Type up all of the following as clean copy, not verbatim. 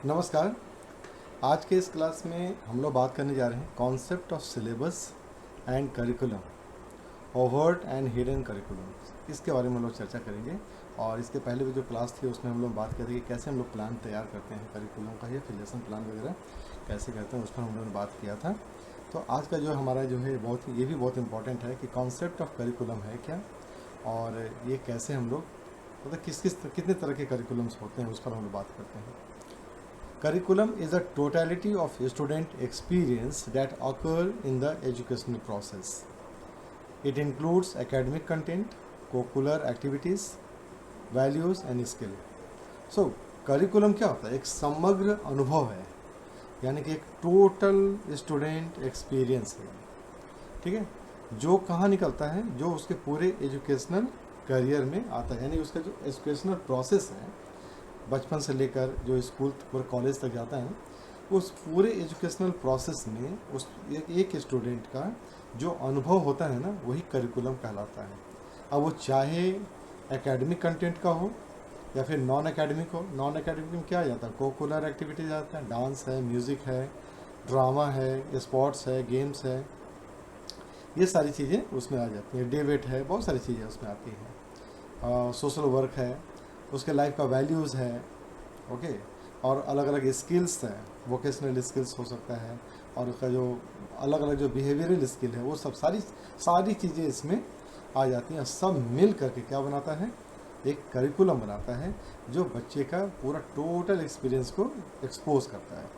नमस्कार। आज के इस क्लास में हम लोग बात करने जा रहे हैं concept of syllabus and curriculum, overt and hidden curriculum. इसके बारे में हम लोग चर्चा करेंगे। और इसके पहले भी जो क्लास थी उसमें हम लोग बात करते कि कैसे हम लोग प्लान तैयार करते हैं करिकुलम का, या फिर लेसन प्लान वगैरह कैसे करते हैं, उस पर हम लोगों ने बात किया था। तो आज का जो हमारा जो है ये भी बहुत इंपॉर्टेंट है कि कॉन्सेप्ट ऑफ करिकुलम है क्या, और ये कैसे हम लोग मतलब कितने तरह के करिकुलम्स होते हैं उस पर हम लोग बात करते हैं। Curriculum is a totality of student experience that occur in the educational process. It includes academic content, co-curricular activities, values and skill. So, curriculum क्या होता है? एक समग्र अनुभव है, यानी कि एक टोटल स्टूडेंट एक्सपीरियंस है, ठीक है, जो कहाँ निकलता है, जो उसके पूरे एजुकेशनल करियर में आता है, यानी उसका जो एजुकेशनल प्रोसेस है बचपन से लेकर जो स्कूल पूरे कॉलेज तक जाता है, उस पूरे एजुकेशनल प्रोसेस में उस एक स्टूडेंट का जो अनुभव होता है ना, वही करिकुलम कहलाता है। अब वो चाहे एकेडमिक कंटेंट का हो या फिर नॉन एकेडमिक हो। नॉन एकेडमिक में क्या आ जाता है? कोकुलर एक्टिविटीज आता है, डांस है, म्यूज़िक है, ड्रामा है, स्पोर्ट्स है, गेम्स है, ये सारी चीज़ें उसमें आ जाती हैं। डिबेट है, बहुत सारी चीज़ें उसमें आती हैं। सोशल वर्क है, उसके लाइफ का वैल्यूज़ है, ओके, और अलग अलग स्किल्स हैं, वोकेशनल स्किल्स हो सकता है, और उसका जो अलग अलग जो बिहेवियरल स्किल है, वो सब सारी चीज़ें इसमें आ जाती हैं। सब मिल करके क्या बनाता है? एक करिकुलम बनाता है, जो बच्चे का पूरा टोटल एक्सपीरियंस को एक्सपोज करता है।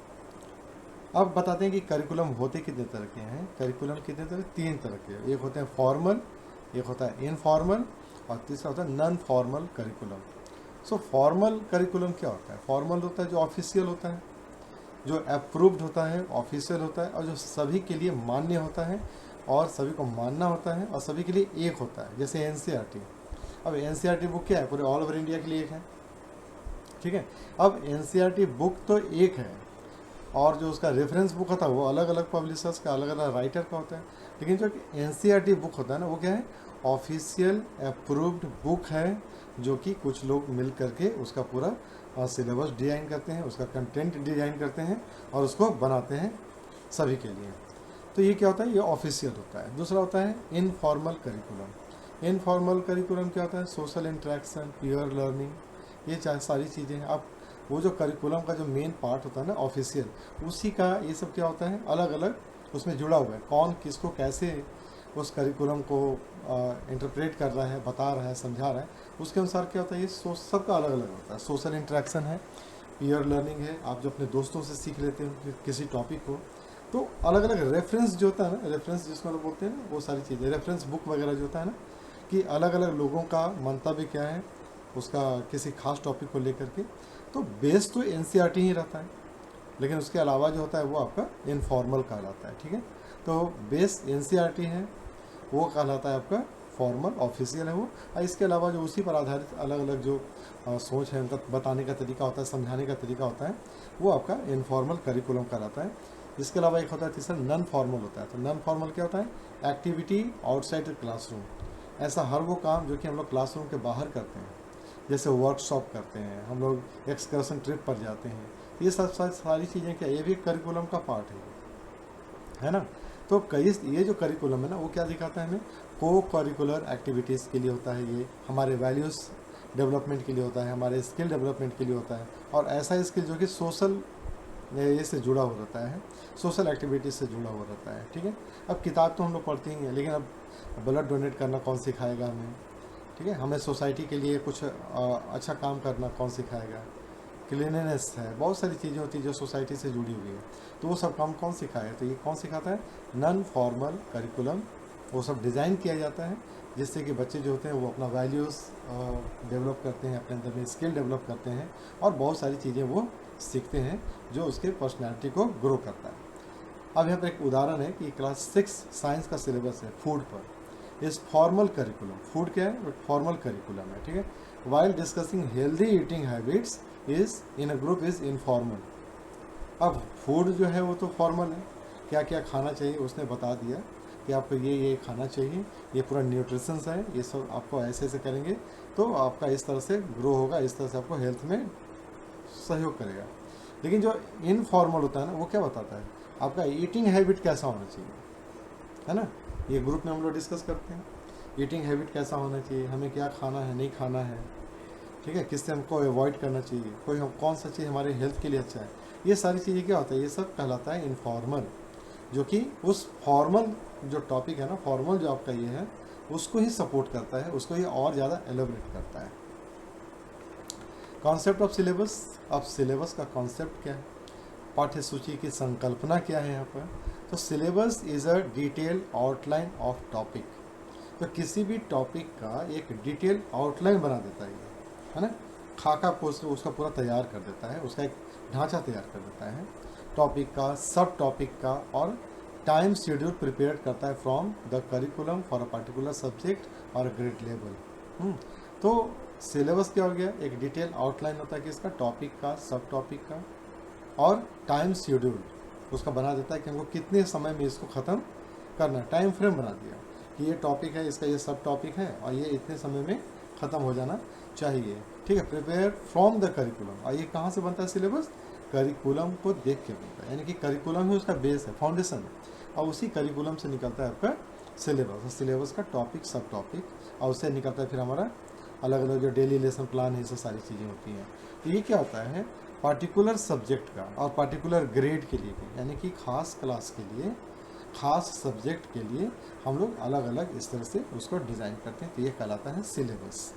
अब बताते हैं कि करिकुलम होते कितने तरह के हैं। करिकुलम कितने तरह? 3 तरह के। एक होते हैं फॉर्मल, एक होता है इनफॉर्मल, और तीसरा होता है नॉन फॉर्मल करिकुलम। सो फॉर्मल करिकुलम क्या होता है? फॉर्मल होता है जो ऑफिशियल होता है, जो अप्रूव्ड होता है, ऑफिशियल होता है, और जो सभी के लिए मान्य होता है और सभी को मानना होता है और सभी के लिए एक होता है। जैसे एनसीईआरटी। अब एनसीईआरटी बुक क्या है? पूरे ऑल ओवर इंडिया के लिए एक है, ठीक है। अब एनसीईआरटी बुक तो एक है, और जो उसका रेफरेंस बुक होता है वो अलग अलग पब्लिशर्स का, अलग अलग राइटर का होता है। लेकिन जो एनसीईआरटी बुक होता है ना, वो क्या है? ऑफिशियल अप्रूव्ड बुक है, जो कि कुछ लोग मिल करके उसका पूरा सिलेबस डिज़ाइन करते हैं, उसका कंटेंट डिज़ाइन करते हैं और उसको बनाते हैं सभी के लिए। तो ये क्या होता है? ये ऑफिशियल होता है। दूसरा होता है इनफॉर्मल करिकुलम। इनफॉर्मल करिकुलम क्या होता है? सोशल इंटरेक्शन, पीयर लर्निंग, ये सारी चीज़ें हैं। अब वो जो करिकुलम का जो मेन पार्ट होता है ना, ऑफिशियल, उसी का ये सब क्या होता है? अलग अलग उसमें जुड़ा हुआ है। कौन किसको कैसे उस करिकुलम को इंटरप्रेट कर रहा है, बता रहा है, समझा रहा है, उसके अनुसार क्या होता है? ये सबका अलग अलग होता है। सोशल इंटरेक्शन है, पीयर लर्निंग है, आप जो अपने दोस्तों से सीख लेते हैं किसी टॉपिक को। तो अलग अलग रेफरेंस जो होता है ना, रेफरेंस जिसको लोग बोलते हैं ना, वो सारी चीज़ें, रेफरेंस बुक वगैरह जो होता है ना, कि अलग अलग लोगों का मंतव्य क्या है उसका किसी खास टॉपिक को लेकर के। तो बेस तो एनसीईआरटी ही रहता है, लेकिन उसके अलावा जो होता है वो आपका इनफॉर्मल कहलाता है, ठीक है। तो बेस एनसीईआरटी है, वो कहलाता है आपका फॉर्मल, ऑफिशियल है वो। और इसके अलावा जो उसी पर आधारित अलग अलग जो सोच है, उनका बताने का तरीका होता है, समझाने का तरीका होता है, वो आपका इनफॉर्मल करिकुलम कहलाता है। इसके अलावा एक होता है तीसरा नॉन फॉर्मल होता है। तो नॉन फॉर्मल क्या होता है? Activity outside the classroom. ऐसा हर वो काम जो कि हम लोग क्लासरूम के बाहर करते हैं, जैसे वर्कशॉप करते हैं, हम लोग एक्सकर्सन ट्रिप पर जाते हैं, ये सब सारी चीज़ें क्या, ये भी करिकुलम का पार्ट है ना। तो कई ये जो करिकुलम है ना, वो क्या दिखाता है हमें? को करिकुलर एक्टिविटीज़ के लिए होता है, ये हमारे वैल्यूज़ डेवलपमेंट के लिए होता है, हमारे स्किल डेवलपमेंट के लिए होता है, और ऐसा स्किल जो कि सोशल ये से जुड़ा हुआ रहता है, सोशल एक्टिविटीज़ से जुड़ा हुआ रहता है, ठीक है। अब किताब तो हम लोग पढ़ते ही हैं, लेकिन अब ब्लड डोनेट करना कौन सिखाएगा हमें, ठीक है। हमें सोसाइटी के लिए कुछ अच्छा काम करना कौन सिखाएगा? क्लीननेस है, बहुत सारी चीज़ें होती हैं जो सोसाइटी से जुड़ी हुई है, तो वो सब काम कौन सिखाए? तो ये कौन सिखाता है? Non formal curriculum. वो सब डिज़ाइन किया जाता है जिससे कि बच्चे जो होते हैं वो अपना वैल्यूज़ डेवलप करते हैं, अपने अंदर में स्किल डेवलप करते हैं, और बहुत सारी चीज़ें वो सीखते हैं जो उसके पर्सनैलिटी को ग्रो करता है। अब यहाँ पर एक उदाहरण है कि क्लास 6 साइंस का सिलेबस है फूड पर। इस फॉर्मल करिकुलम, फूड क्या है? फॉर्मल करिकुलम है, ठीक है। While discussing healthy eating habits is in a group is informal. अब फूड जो है वो तो फॉर्मल है, क्या क्या खाना चाहिए उसने बता दिया कि आपको ये खाना चाहिए, ये पूरा न्यूट्रिशंस है, ये सब आपको ऐसे ऐसे करेंगे तो आपका इस तरह से ग्रो होगा, इस तरह से आपको हेल्थ में सहयोग करेगा। लेकिन जो इनफॉर्मल होता है ना, वो क्या बताता है आपका ईटिंग हैबिट कैसा होना चाहिए, है ना। ये ग्रुप में हम लोग डिस्कस करते हैं ईटिंग हैबिट कैसा होना चाहिए, हमें क्या खाना है नहीं खाना है, ठीक है, किससे हमको अवॉइड करना चाहिए, कोई हम कौन सा चीज़ हमारे हेल्थ के लिए अच्छा है। ये सारी चीज़ें क्या होता है, ये सब कहलाता है इनफॉर्मल, जो कि उस फॉर्मल जो टॉपिक है ना, फॉर्मल जो आपका ये है, उसको ही सपोर्ट करता है, उसको ही और ज़्यादा एलोबरेट करता है। कॉन्सेप्ट ऑफ सिलेबस, अब सिलेबस का कॉन्सेप्ट क्या है, पाठ्य सूची की संकल्पना क्या है यहाँ पर। तो syllabus is a detail outline of topic, तो किसी भी टॉपिक का एक डिटेल आउटलाइन बना देता है ना, खाका को उसका पूरा तैयार कर देता है, उसका एक ढांचा तैयार कर देता है टॉपिक का, सब टॉपिक का, और टाइम शेड्यूल प्रिपेयर करता है from the curriculum for a particular subject और ग्रेड लेवल। तो सिलेबस क्या हो गया, एक डिटेल आउटलाइन होता है कि इसका टॉपिक का, सब टॉपिक का, और टाइम शेड्यूल उसका बना देता है कि हमको कितने समय में इसको ख़त्म करना है, टाइम फ्रेम बना दिया कि ये टॉपिक है, इसका ये सब टॉपिक है और ये इतने समय में ख़त्म हो जाना चाहिए, ठीक है। प्रिपेयर फ्रॉम द करिकुलम, और ये कहाँ से बनता है सिलेबस, करिकुलम को देख के बनता है, यानी कि करिकुलम ही उसका बेस है, फाउंडेशन है, और उसी करिकुलम से निकलता है आपका सिलेबस, सिलेबस का टॉपिक, सब टॉपिक, और उससे निकलता है फिर हमारा अलग अलग जो डेली लेसन प्लान है, ये सब सारी चीज़ें होती हैं। तो ये क्या होता है, पार्टिकुलर सब्जेक्ट का और पार्टिकुलर ग्रेड के लिए भी, यानी कि खास क्लास के लिए, खास सब्जेक्ट के लिए हम लोग अलग अलग इस तरह से उसको डिज़ाइन करते हैं, तो ये कहलाता है सिलेबस,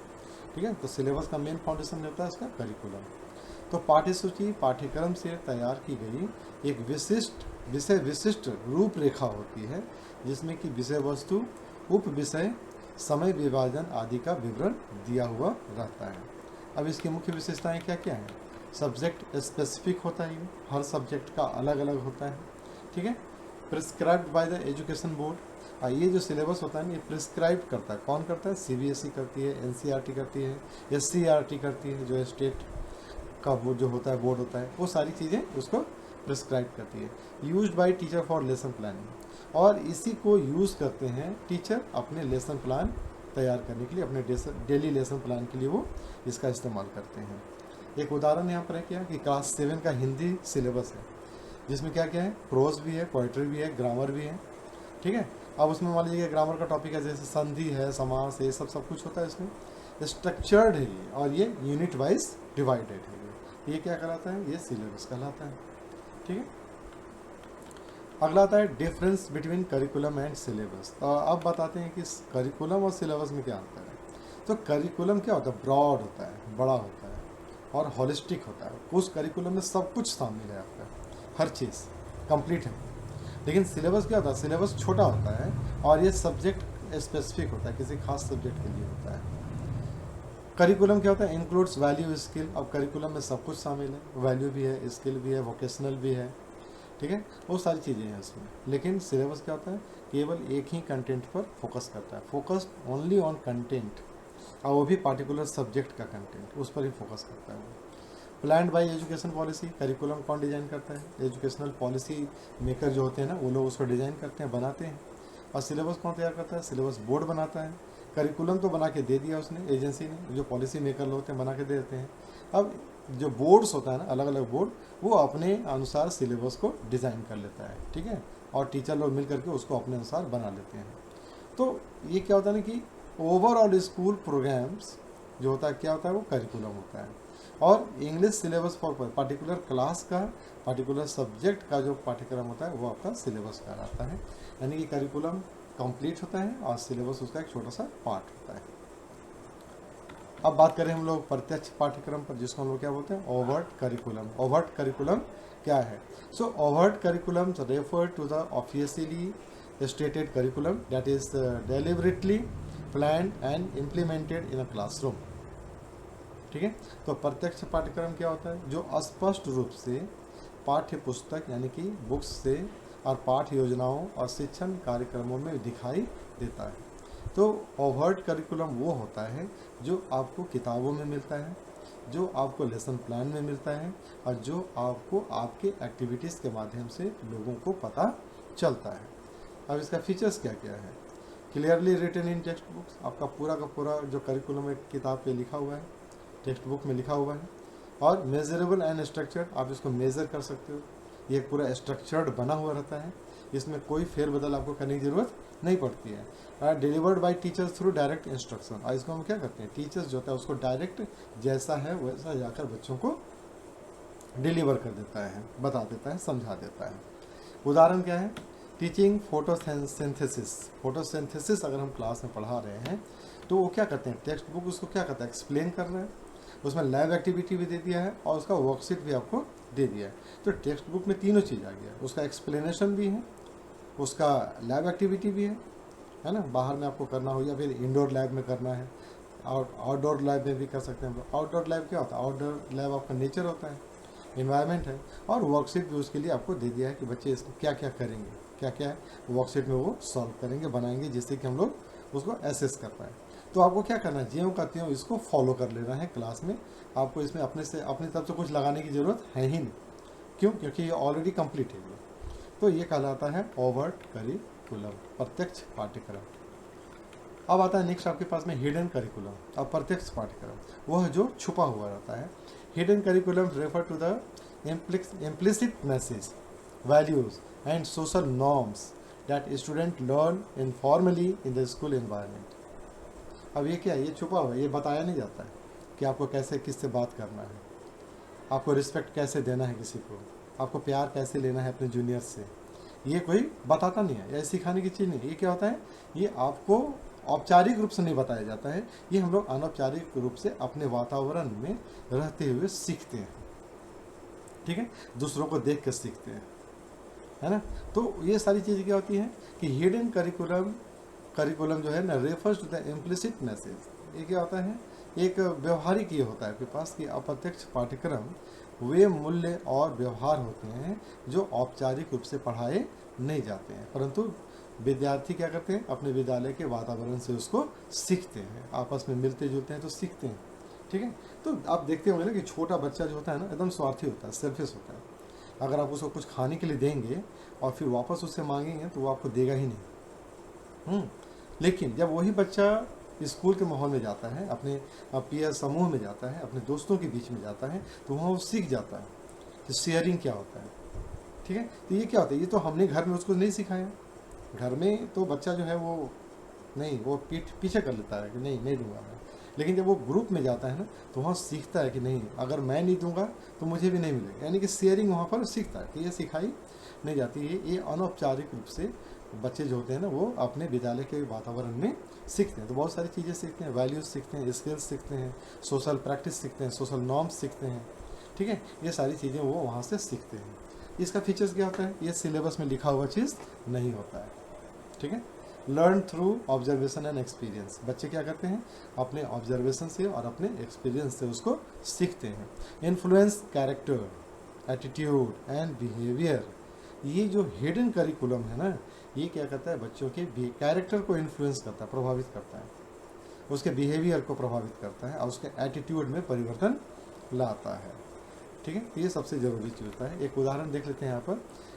ठीक है। तो सिलेबस का मेन फाउंडेशन होता है इसका करिकुलम। तो पाठ्यसूची पाठ्यक्रम से तैयार की गई एक विशिष्ट रूपरेखा होती है, जिसमें कि विषय वस्तु, उप विषय, समय विभाजन आदि का विवरण दिया हुआ रहता है। अब इसकी मुख्य विशेषताएं क्या क्या हैं, सब्जेक्ट स्पेसिफिक होता है, ये हर सब्जेक्ट का अलग अलग होता है, ठीक है। Prescribed by the education board, ये जो सिलेबस होता है ना, ये प्रिस्क्राइब करता है, कौन करता है, सीबीएसई करती है, एनसीईआरटी करती है, एससीईआरटी करती है, जो स्टेट का वो जो होता है बोर्ड होता है, वो सारी चीज़ें उसको प्रिस्क्राइब करती है। Used by teacher for lesson planning, और इसी को यूज़ करते हैं टीचर अपने लेसन प्लान तैयार करने के लिए, अपने डेली लेसन प्लान के लिए वो इसका इस्तेमाल करते हैं। एक उदाहरण यहाँ पर है क्या कि क्लास 7 का हिंदी सिलेबस है, जिसमें क्या क्या है, प्रोज भी है, पोइट्री भी है, ग्रामर भी है, ठीक है। अब उसमें मान लीजिए ग्रामर का टॉपिक है, जैसे संधि है, समास है, ये सब कुछ होता है इसमें, स्ट्रक्चर्ड है ये, और ये यूनिट वाइज डिवाइडेड है, ये क्या कहलाता है, ये सिलेबस कहलाता है, ठीक है। अगला आता है difference between curriculum and syllabus. तो अब बताते हैं कि करिकुलम और सिलेबस में क्या अंतर है। तो करिकुलम क्या होता है, ब्रॉड होता है, बड़ा होता है और होलिस्टिक होता है, उस करिकुलम में सब कुछ शामिल है आपका, हर चीज़ कंप्लीट है। लेकिन सिलेबस क्या होता है, सिलेबस छोटा होता है और ये सब्जेक्ट स्पेसिफिक होता है, किसी खास सब्जेक्ट के लिए होता है। करिकुलम क्या होता है, इंक्लूड्स वैल्यू स्किल, अब करिकुलम में सब कुछ शामिल है, वैल्यू भी है, स्किल भी है, वोकेशनल भी है, ठीक है, वो सारी चीज़ें हैं इसमें। लेकिन सिलेबस क्या होता है, केवल एक ही कंटेंट पर फोकस करता है, फोकस्ड ओनली ऑन कंटेंट, और वो भी पार्टिकुलर सब्जेक्ट का कंटेंट, उस पर ही फोकस करता है वो। Planned bye education policy, curriculum कौन डिज़ाइन करता है, एजुकेशनल पॉलिसी मेकर जो होते हैं ना, वो लोग उसको डिज़ाइन करते हैं, बनाते हैं। और सिलेबस कौन तैयार करता है, सिलेबस बोर्ड बनाता है। करिकुलम तो बना के दे दिया उसने, एजेंसी ने, जो पॉलिसी मेकर लोग होते हैं बना के दे देते हैं। अब जो बोर्ड्स होता है ना, अलग अलग बोर्ड, वो अपने अनुसार सिलेबस को डिज़ाइन कर लेता है, ठीक है, और टीचर लोग मिल करके उसको अपने अनुसार बना लेते हैं। तो ये क्या होता है ना कि ओवरऑल स्कूल प्रोग्राम्स जो होता है, क्या होता है, वो करिकुलम होता है। और English syllabus for particular class का, पर्टिकुलर सब्जेक्ट का जो पाठ्यक्रम होता है, वो आपका सिलेबस कहलाता है। यानी कि करिकुलम कंप्लीट होता है और सिलेबस उसका एक छोटा सा पार्ट होता है। अब बात करें हम लोग प्रत्यक्ष पाठ्यक्रम पर, जिसको हम लोग क्या बोलते हैं, ओवर्ट करिकुलम। ओवर्ट करिकुलम क्या है, so overt curriculum refer to the officially stated curriculum that is deliberately planned and implemented in a classroom, ठीक है। तो प्रत्यक्ष पाठ्यक्रम क्या होता है, जो स्पष्ट रूप से पाठ्य पुस्तक यानी कि बुक्स से और पाठ योजनाओं और शिक्षण कार्यक्रमों में दिखाई देता है। तो ओवर्ट करिकुलम वो होता है जो आपको किताबों में मिलता है, जो आपको लेसन प्लान में मिलता है, और जो आपको आपके एक्टिविटीज़ के माध्यम से लोगों को पता चलता है। अब इसका फीचर्स क्या क्या है, clearly written in textbooks, आपका पूरा का पूरा जो करिकुलम एक किताब पे लिखा हुआ है, टेक्स्ट बुक में लिखा हुआ है। और मेजरेबल एंड स्ट्रक्चर्ड, आप इसको मेज़र कर सकते हो, ये पूरा स्ट्रक्चर्ड बना हुआ रहता है, इसमें कोई फेरबदल आपको करने की ज़रूरत नहीं पड़ती है। Delivered by teachers through direct instruction, और इसको हम क्या करते हैं, टीचर्स जो होता है उसको डायरेक्ट जैसा है वैसा जाकर बच्चों को डिलीवर कर देता है, बता देता है, समझा देता है। उदाहरण क्या है, टीचिंग फोटोसिंथेसिस। फोटोसिंथेसिस अगर हम क्लास में पढ़ा रहे हैं तो वो क्या करते हैं, टेक्स्ट बुक उसको क्या करता है, एक्सप्लेन कर रहे हैं, उसमें लैब एक्टिविटी भी दे दिया है और उसका वर्कशीट भी आपको दे दिया है। तो टेक्स्ट बुक में तीनों चीज़ आ गया, उसका एक्सप्लेनेशन भी है, उसका लैब एक्टिविटी भी है ना, बाहर में आपको करना हो या फिर इंडोर लैब में करना है, और आउटडोर लैब में भी कर सकते हैं। आउटडोर लैब क्या होता है, आउटडोर लैब आपका नेचर होता है, इन्वायरमेंट है, और वर्कशीट भी उसके लिए आपको दे दिया है कि बच्चे इसको क्या क्या करेंगे, क्या क्या है वर्कशीट में वो सॉल्व करेंगे, बनाएंगे, जिससे कि हम लोग उसको एसेस कर पाए। तो आपको क्या करना है, ज्यों का त्यों इसको फॉलो कर लेना है क्लास में, आपको इसमें अपनी तरफ से कुछ लगाने की ज़रूरत है ही नहीं। क्यों, क्योंकि ये ऑलरेडी कंप्लीट है। तो ये कहलाता है ओवर्ट करिकुलम, प्रत्यक्ष पाठ्यक्रम। अब आता है नेक्स्ट आपके पास में हिडन करिकुलम। अब प्रत्यक्ष पाठ्यक्रम वह जो छुपा हुआ रहता है। Hidden curriculum refer to the implicit message, values and social norms that student learn informally in the school environment। अब ये क्या है, ये छुपा हुआ है, ये बताया नहीं जाता है कि आपको कैसे किससे बात करना है, आपको रिस्पेक्ट कैसे देना है किसी को, आपको प्यार कैसे लेना है अपने जूनियर से, ये कोई बताता नहीं है, या सिखाने की चीज़ नहीं। ये क्या होता है, ये आपको औपचारिक रूप से नहीं बताया जाता है, ये हम लोग अनौपचारिक रूप से अपने वातावरण में रहते हुए सीखते हैं। ठीक है, दूसरों को देख कर सीखते हैं, है ना। तो ये सारी चीज़ें क्या होती हैं कि हिडन करिकुलम जो है ना, refers to the implicit message. ये क्या होता है, एक व्यवहारिक ये होता है आपके पास कि अप्रत्यक्ष पाठ्यक्रम वे मूल्य और व्यवहार होते हैं जो औपचारिक रूप से पढ़ाए नहीं जाते हैं, परंतु विद्यार्थी क्या करते हैं, अपने विद्यालय के वातावरण से उसको सीखते हैं, आपस में मिलते जुलते हैं तो सीखते हैं। ठीक है, तो आप देखते होंगे ना कि छोटा बच्चा जो होता है ना, एकदम स्वार्थी होता है, सेल्फिश होता है। अगर आप उसको कुछ खाने के लिए देंगे और फिर वापस उससे मांगेंगे तो वो आपको देगा ही नहीं। लेकिन जब वही बच्चा स्कूल के माहौल में जाता है, अपने पीयर समूह में जाता है, अपने दोस्तों के बीच में जाता है, तो वहाँ वो सीख जाता है कि शेयरिंग क्या होता है। ठीक है, तो ये क्या होता है, ये तो हमने घर में उसको नहीं सिखाया। घर में तो बच्चा जो है वो नहीं, वो पीछे कर लेता है कि नहीं दूंगा मैं। लेकिन जब वो ग्रुप में जाता है ना, तो वहाँ सीखता है कि नहीं, अगर मैं नहीं दूंगा तो मुझे भी नहीं मिलेगा, यानी कि शेयरिंग वहाँ पर सीखता है कि ये सिखाई नहीं जाती है। ये अनौपचारिक रूप से बच्चे जो होते हैं ना, वो अपने विद्यालय के वातावरण में सीखते हैं। तो बहुत सारी चीज़ें सीखते हैं, वैल्यूज़ सीखते हैं, स्किल्स सीखते हैं, सोशल प्रैक्टिस सीखते हैं, सोशल नॉर्म्स सीखते हैं। ठीक है, ये सारी चीज़ें वो वहाँ से सीखते हैं। इसका फीचर्स क्या होता है, ये सिलेबस में लिखा हुआ चीज़ नहीं होता है। ठीक है, learn through observation and experience. बच्चे क्या करते हैं, अपने ऑब्जर्वेशन से और अपने एक्सपीरियंस से उसको सीखते हैं। Influence character, attitude and behaviour. ये जो हिडन करिकुलम है ना, ये क्या करता है, बच्चों के कैरेक्टर को इन्फ्लुएंस करता है, प्रभावित करता है, उसके बिहेवियर को प्रभावित करता है और उसके एटीट्यूड में परिवर्तन लाता है। ठीक है, ये सबसे ज़रूरी चीज़ होता है। एक उदाहरण देख लेते हैं यहाँ पर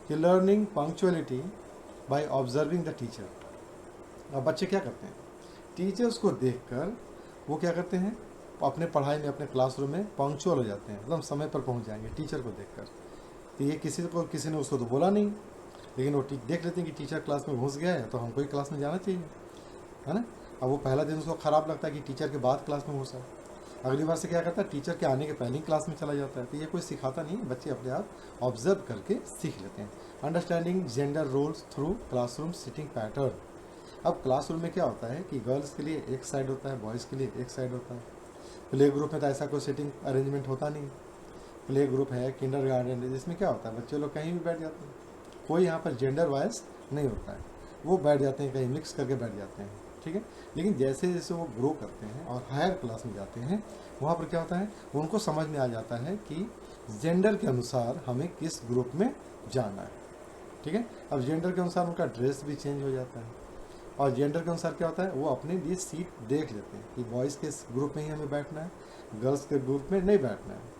कि learning punctuality by observing the teacher. अब बच्चे क्या करते हैं, टीचर्स को देखकर वो क्या करते हैं, अपने पढ़ाई में, अपने क्लासरूम में पंक्चुअल हो जाते हैं, एकदम समय पर पहुंच जाएंगे टीचर को देखकर। तो ये किसी ने उसको तो बोला नहीं, लेकिन वो देख लेते हैं कि टीचर क्लास में घुस गया है, तो हमको ही क्लास में जाना चाहिए, है ना। अब वो पहला दिन उसको ख़राब लगता है कि टीचर के बाद क्लास में घुसा, अगली बार से क्या करता है, टीचर के आने के पहले ही क्लास में चला जाता है। तो ये कोई सिखाता नहीं, बच्चे अपने आप ऑब्जर्व करके सीख लेते हैं। Understanding gender roles through classroom sitting pattern. अब क्लासरूम में क्या होता है कि गर्ल्स के लिए एक साइड होता है, बॉयज़ के लिए एक साइड होता है। प्ले ग्रुप में तो ऐसा कोई सिटिंग अरेंजमेंट होता नहीं। प्ले ग्रुप है, किंडरगार्टन है, जिसमें क्या होता है, बच्चे लोग कहीं भी बैठ जाते हैं, कोई यहाँ पर जेंडर वाइज नहीं होता है, वो बैठ जाते हैं, कहीं मिक्स करके बैठ जाते हैं। ठीक है, लेकिन जैसे जैसे वो ग्रो करते हैं और हायर क्लास में जाते हैं, वहाँ पर क्या होता है, उनको समझ में आ जाता है कि जेंडर के अनुसार हमें किस ग्रुप में जाना है। ठीक है, अब जेंडर के अनुसार उनका ड्रेस भी चेंज हो जाता है, और जेंडर के अनुसार क्या होता है, वो अपने लिए सीट देख लेते हैं कि बॉयज़ के ग्रुप में ही हमें बैठना है, गर्ल्स के ग्रुप में नहीं बैठना है।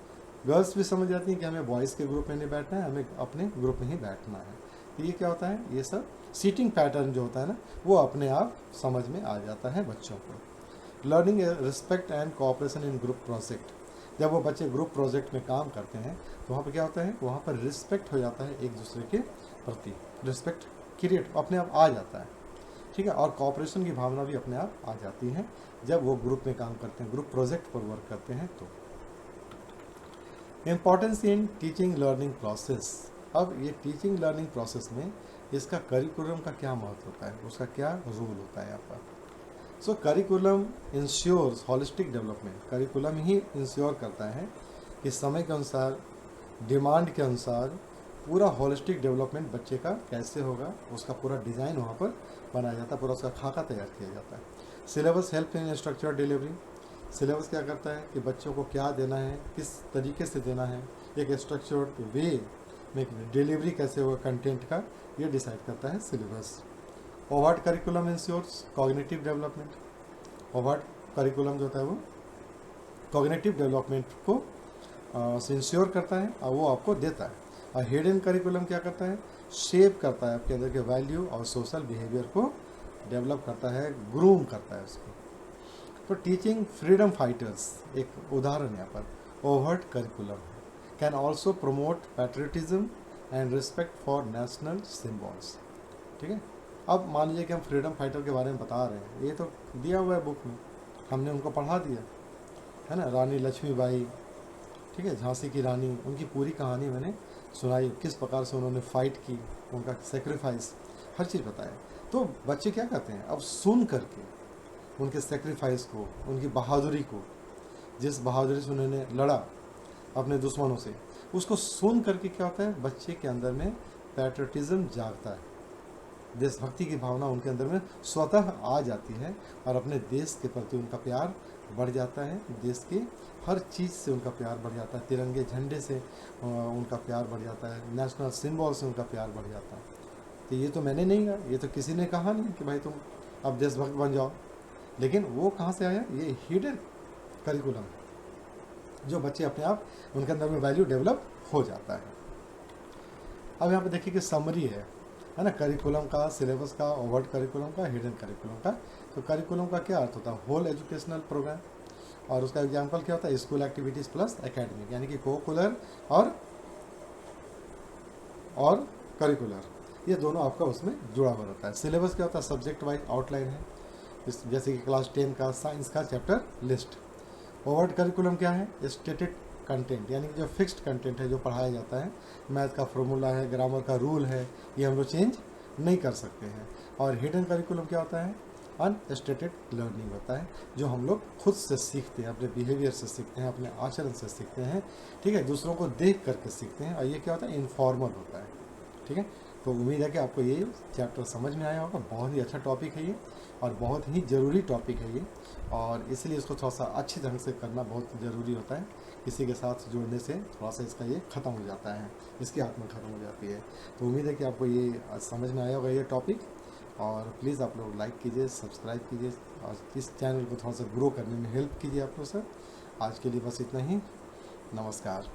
गर्ल्स भी समझ जाती हैं कि हमें बॉयज़ के ग्रुप में नहीं बैठना है, हमें अपने ग्रुप में ही बैठना है। तो ये क्या होता है, ये सब सीटिंग पैटर्न जो होता है ना, वो अपने आप समझ में आ जाता है बच्चों को। Learning respect and cooperation in group project. जब वो बच्चे ग्रुप प्रोजेक्ट में काम करते हैं तो वहाँ पर क्या होता है, वहाँ पर रिस्पेक्ट हो जाता है एक दूसरे के प्रति, रिस्पेक्ट क्रिएट अपने आप आ जाता है, ठीक है। और कोऑपरेशन की भावना भी अपने आप आ जाती है जब वो ग्रुप में काम करते हैं, ग्रुप प्रोजेक्ट पर वर्क करते हैं। तो importance in teaching learning process. अब ये टीचिंग लर्निंग प्रोसेस में इसका करिकुलम का क्या महत्व होता है, उसका क्या रोल होता है यहाँ पर। So curriculum ensures holistic development. Curriculum ही इंश्योर करता है कि समय के अनुसार, डिमांड के अनुसार पूरा होलिस्टिक डेवलपमेंट बच्चे का कैसे होगा, उसका पूरा डिज़ाइन वहाँ पर बनाया जाता है, पूरा उसका खाका तैयार किया जाता है। Syllabus help in structure delivery. Syllabus क्या करता है कि बच्चों को क्या देना है, किस तरीके से देना है, एक स्ट्रक्चर्ड वे में डिलीवरी कैसे होगा कंटेंट का, ये डिसाइड करता है syllabus. Overt curriculum ensures cognitive development. Overt curriculum जो होता है वो कॉग्निटिव डेवलपमेंट को इंश्योर करता है और वो आपको देता है। और हिडन करिकुलम क्या करता है, शेप करता है आपके अंदर के वैल्यू और सोशल बिहेवियर को डेवलप करता है, ग्रूम करता है उसको। तो टीचिंग फ्रीडम फाइटर्स एक उदाहरण यहाँ पर। Overt curriculum can also promote patriotism and respect for national symbols, ठीक है। अब मान लीजिए कि हम फ्रीडम फाइटर के बारे में बता रहे हैं, ये तो दिया हुआ है बुक में, हमने उनको पढ़ा दिया है ना, रानी लक्ष्मीबाई, ठीक है, झांसी की रानी, उनकी पूरी कहानी मैंने सुनाई, किस प्रकार से उन्होंने फाइट की, उनका सेक्रीफाइस, हर चीज़ बताया। तो बच्चे क्या करते हैं, अब सुन करके उनके सेक्रीफाइस को, उनकी बहादुरी को, जिस बहादुरी से उन्होंने लड़ा अपने दुश्मनों से, उसको सुन करके क्या होता है, बच्चे के अंदर में पैट्रियटिज्म जागता है, देशभक्ति की भावना उनके अंदर में स्वतः आ जाती है और अपने देश के प्रति उनका प्यार बढ़ जाता है, देश की हर चीज़ से उनका प्यार बढ़ जाता है, तिरंगे झंडे से उनका प्यार बढ़ जाता है, नेशनल सिंबल से उनका प्यार बढ़ जाता है। तो ये तो मैंने नहीं कहा, ये तो किसी ने कहा नहीं कि भाई तुम अब देशभक्त बन जाओ, लेकिन वो कहाँ से आया, ये हिडन करिकुलम है जो बच्चे अपने आप उनके अंदर में वैल्यू डेवलप हो जाता है। अब यहाँ पे देखिए कि समरी है ना, करिकुलम का, सिलेबस का, ओवर्ट करिकुलम का, हिडन करिकुलम का। तो करिकुलम का क्या अर्थ होता है, होल एजुकेशनल प्रोग्राम, और उसका एग्जाम्पल क्या होता है, स्कूल एक्टिविटीज़ प्लस एकेडमिक, यानी कि कोकुलर और करिकुलर, ये दोनों आपका उसमें जुड़ा हुआ रहता है। सिलेबस क्या होता है, सब्जेक्ट वाइज आउटलाइन है, जैसे कि क्लास 10 का साइंस का चैप्टर लिस्ट। ओवर्ट करिकुलम क्या है, स्टेटेड कंटेंट, यानी कि जो फिक्स्ड कंटेंट है जो पढ़ाया जाता है, मैथ का फॉर्मूला है, ग्रामर का रूल है, ये हम लोग चेंज नहीं कर सकते हैं। और हिडन करिकुलम क्या होता है, अनस्टेटेड लर्निंग होता है, जो हम लोग खुद से सीखते हैं, अपने बिहेवियर से सीखते हैं, अपने आचरण से सीखते हैं, ठीक है, दूसरों को देख करके सीखते हैं। और ये क्या होता है, इनफॉर्मल होता है, ठीक है। तो उम्मीद है कि आपको ये चैप्टर समझ में आया होगा। बहुत ही अच्छा टॉपिक है ये और बहुत ही ज़रूरी टॉपिक है ये, और इसलिए इसको थोड़ा सा अच्छी ढंग से करना बहुत ज़रूरी होता है। किसी के साथ जुड़ने से थोड़ा सा इसका ये ख़त्म हो जाता है, इसकी आत्मा ख़त्म हो जाती है। तो उम्मीद है कि आपको ये समझ में आया होगा ये टॉपिक, और प्लीज़ आप लोग लाइक कीजिए, सब्सक्राइब कीजिए और इस चैनल को थोड़ा सा ग्रो करने में हेल्प कीजिए आप लोग सर। आज के लिए बस इतना ही, नमस्कार।